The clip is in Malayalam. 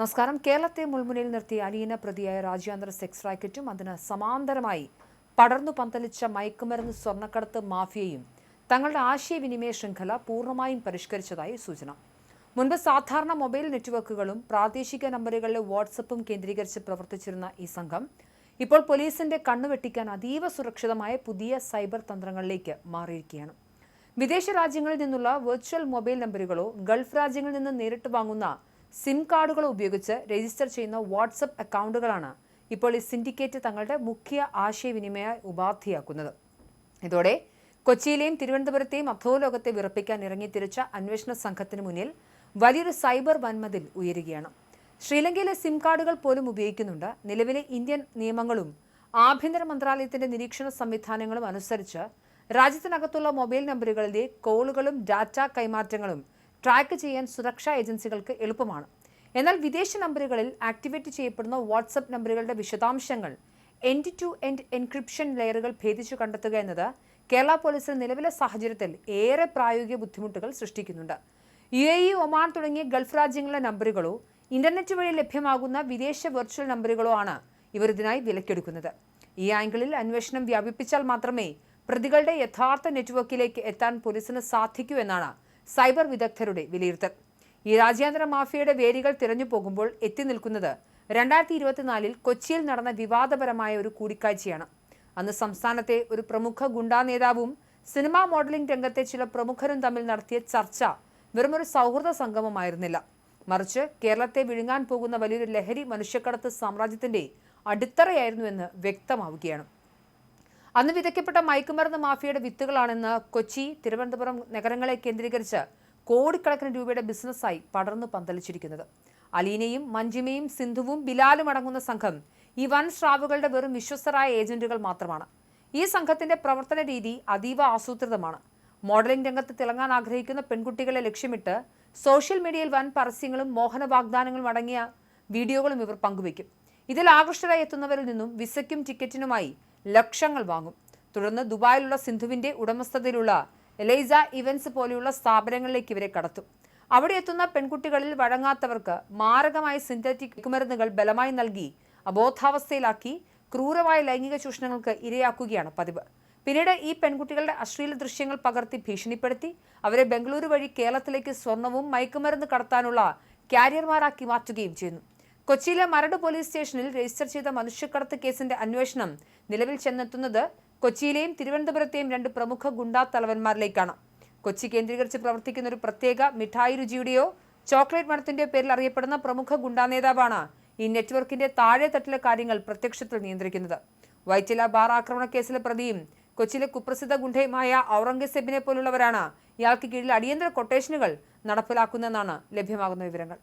നമസ്കാരം. കേരളത്തെ മുൾമുനയിൽ നിർത്തി അലീന പ്രതിയായ രാജ്യാന്തര സെക്സ് റാക്കറ്റും അതിന് സമാന്തരമായി പടർന്നു പന്തലിച്ച മയക്കുമരുന്ന് സ്വർണ്ണക്കടത്ത് മാഫിയയും തങ്ങളുടെ ആശയവിനിമയ ശൃംഖല പൂർണ്ണമായും പരിഷ്കരിച്ചതായി സൂചന. മുൻപ് സാധാരണ മൊബൈൽ നെറ്റ്വർക്കുകളും പ്രാദേശിക നമ്പറുകളിലെ വാട്സപ്പും കേന്ദ്രീകരിച്ച് പ്രവർത്തിച്ചിരുന്ന ഈ സംഘം ഇപ്പോൾ പോലീസിന്റെ കണ്ണുവെട്ടിക്കാൻ അതീവ സുരക്ഷിതമായ പുതിയ സൈബർ തന്ത്രങ്ങളിലേക്ക് മാറിയിരിക്കുകയാണ്. വിദേശ രാജ്യങ്ങളിൽ നിന്നുള്ള വെർച്വൽ മൊബൈൽ നമ്പറുകളോ ഗൾഫ് രാജ്യങ്ങളിൽ നിന്ന് നേരിട്ട് വാങ്ങുന്ന സിം കാർഡുകൾ ഉപയോഗിച്ച് രജിസ്റ്റർ ചെയ്യുന്ന വാട്സപ്പ് അക്കൗണ്ടുകളാണ് ഇപ്പോൾ ഈ സിൻഡിക്കേറ്റ് തങ്ങളുടെ മുഖ്യ ആശയവിനിമയ ഉപാധിയാക്കുന്നത്. ഇതോടെ കൊച്ചിയിലെയും തിരുവനന്തപുരത്തെയും അധോലോകത്തെ വിറപ്പിക്കാൻ ഇറങ്ങിത്തിരിച്ച അന്വേഷണ സംഘത്തിന് മുന്നിൽ വലിയൊരു സൈബർ വൻമതിൽ ഉയരുകയാണ്. ശ്രീലങ്കയിലെ സിം കാർഡുകൾ പോലും ഉപയോഗിക്കുന്നുണ്ട്. നിലവിലെ ഇന്ത്യൻ നിയമങ്ങളും ആഭ്യന്തര മന്ത്രാലയത്തിന്റെ നിരീക്ഷണ സംവിധാനങ്ങളും അനുസരിച്ച് രാജ്യത്തിനകത്തുള്ള മൊബൈൽ നമ്പറുകളിലെ കോളുകളും ഡാറ്റ കൈമാറ്റങ്ങളും ട്രാക്ക് ചെയ്യാൻ സുരക്ഷാ ഏജൻസികൾക്ക് എളുപ്പമാണ്. എന്നാൽ വിദേശ നമ്പറുകളിൽ ആക്ടിവേറ്റ് ചെയ്യപ്പെടുന്ന വാട്സപ്പ് നമ്പറുകളുടെ വിശദാംശങ്ങൾ എൻഡ് ടു എൻഡ് എൻക്രിപ്ഷൻ ലെയറുകൾ ഭേദിച്ചു കണ്ടെത്തുക എന്നത് കേരള പോലീസിന് നിലവിലെ സാഹചര്യത്തിൽ ഏറെ പ്രായോഗിക ബുദ്ധിമുട്ടുകൾ സൃഷ്ടിക്കുന്നുണ്ട്. UAE, ഒമാൻ തുടങ്ങിയ ഗൾഫ് രാജ്യങ്ങളിലെ നമ്പറുകളോ ഇന്റർനെറ്റ് വഴി ലഭ്യമാകുന്ന വിദേശ വെർച്വൽ നമ്പറുകളോ ആണ് ഇവർ ഇതിനായി വിലക്കെടുക്കുന്നത്. ഈ ആംഗിളിൽ അന്വേഷണം വ്യാപിപ്പിച്ചാൽ മാത്രമേ പ്രതികളുടെ യഥാർത്ഥ നെറ്റ്വർക്കിലേക്ക് എത്താൻ പോലീസിന് സാധിക്കൂ എന്നാണ് സൈബർ വിദഗ്ധരുടെ വിലയിരുത്തൽ. ഈ രാജ്യാന്തര മാഫിയയുടെ വേരുകൾ തിരഞ്ഞു പോകുമ്പോൾ എത്തി നിൽക്കുന്നത് 2024 കൊച്ചിയിൽ നടന്ന വിവാദപരമായ ഒരു കൂടിക്കാഴ്ചയാണ്. അന്ന് സംസ്ഥാനത്തെ ഒരു പ്രമുഖ ഗുണ്ടാ നേതാവും സിനിമാ മോഡലിംഗ് രംഗത്തെ ചില പ്രമുഖരും തമ്മിൽ നടത്തിയ ചർച്ച വെറുമൊരു സൗഹൃദ സംഗമമായിരുന്നില്ല, മറിച്ച് കേരളത്തെ വിഴുങ്ങാൻ പോകുന്ന വലിയൊരു ലഹരി മനുഷ്യക്കടത്ത് സാമ്രാജ്യത്തിന്റെ അടിത്തറയായിരുന്നുവെന്ന് വ്യക്തമാവുകയാണ്. അന്ന് വിതയ്ക്കപ്പെട്ട മയക്കുമരുന്ന് മാഫിയയുടെ വിത്തുകളാണെന്ന് കൊച്ചി, തിരുവനന്തപുരം നഗരങ്ങളെ കേന്ദ്രീകരിച്ച് കോടിക്കണക്കിന് രൂപയുടെ ബിസിനസ്സായി പടർന്നു പന്തലിച്ചിരിക്കുന്നത്. അലീനയും മഞ്ജിമയും സിന്ധുവും ബിലാലും അടങ്ങുന്ന സംഘം ഈ വൻ സ്രാവുകളുടെ വെറും വിശ്വസ്തരായ ഏജന്റുകൾ മാത്രമാണ്. ഈ സംഘത്തിന്റെ പ്രവർത്തന രീതി അതീവ ആസൂത്രിതമാണ്. മോഡലിംഗ് രംഗത്ത് തിളങ്ങാൻ ആഗ്രഹിക്കുന്ന പെൺകുട്ടികളെ ലക്ഷ്യമിട്ട് സോഷ്യൽ മീഡിയയിൽ വൻ പരസ്യങ്ങളും മോഹന വാഗ്ദാനങ്ങളും അടങ്ങിയ വീഡിയോകളും ഇവർ പങ്കുവയ്ക്കും. ഇതിൽ ആകൃഷ്ടരായി എത്തുന്നവരിൽ നിന്നും വിസയ്ക്കും ടിക്കറ്റിനുമായി ലക്ഷങ്ങൾ വാങ്ങും. തുടർന്ന് ദുബായിലുള്ള സിന്ധുവിന്റെ ഉടമസ്ഥതയിലുള്ള എലൈസ ഇവന്റ്സ് പോലെയുള്ള സ്ഥാപനങ്ങളിലേക്ക് ഇവരെ കടത്തും. അവിടെ എത്തുന്ന പെൺകുട്ടികളിൽ വഴങ്ങാത്തവർക്ക് മാരകമായ സിന്തറ്റിക് മയക്കുമരുന്നുകൾ ബലമായി നൽകി അബോധാവസ്ഥയിലാക്കി ക്രൂരമായ ലൈംഗിക ചൂഷണങ്ങൾക്ക് ഇരയാക്കുകയാണ് പതിവ്. പിന്നീട് ഈ പെൺകുട്ടികളുടെ അശ്ലീല ദൃശ്യങ്ങൾ പകർത്തി ഭീഷണിപ്പെടുത്തി അവരെ ബംഗളൂരു വഴി കേരളത്തിലേക്ക് സ്വർണവും മയക്കുമരുന്ന് കടത്താനുള്ള കാരിയർമാരാക്കി മാറ്റുകയും ചെയ്യുന്നു. കൊച്ചിയിലെ മരട് പോലീസ് സ്റ്റേഷനിൽ രജിസ്റ്റർ ചെയ്ത മനുഷ്യക്കടത്ത് കേസിന്റെ അന്വേഷണം നിലവിൽ ചെന്നെത്തുന്നത് കൊച്ചിയിലെയും തിരുവനന്തപുരത്തെയും 2 പ്രമുഖ ഗുണ്ടാ തലവന്മാരിലേക്കാണ്. കൊച്ചി കേന്ദ്രീകരിച്ച് പ്രവർത്തിക്കുന്ന ഒരു പ്രത്യേക മിഠായി രുചിയുടെയോ ചോക്ലേറ്റ് മണത്തിന്റെയോ പേരിൽ അറിയപ്പെടുന്ന പ്രമുഖ ഗുണ്ടാ നേതാവാണ് ഈ നെറ്റ്വർക്കിന്റെ താഴെത്തട്ടിലെ കാര്യങ്ങൾ പ്രത്യക്ഷത്തിൽ നിയന്ത്രിക്കുന്നത്. വൈറ്റില ബാർ ആക്രമണ കേസിലെ പ്രതിയും കൊച്ചിയിലെ കുപ്രസിദ്ധ ഗുണ്ടയുമായ ഔറംഗസേബിനെ പോലുള്ളവരാണ് ഇയാൾക്ക് കീഴിൽ അടിയന്തര കൊട്ടേഷനുകൾ നടപ്പിലാക്കുന്നതെന്നാണ് ലഭ്യമാകുന്ന വിവരങ്ങൾ.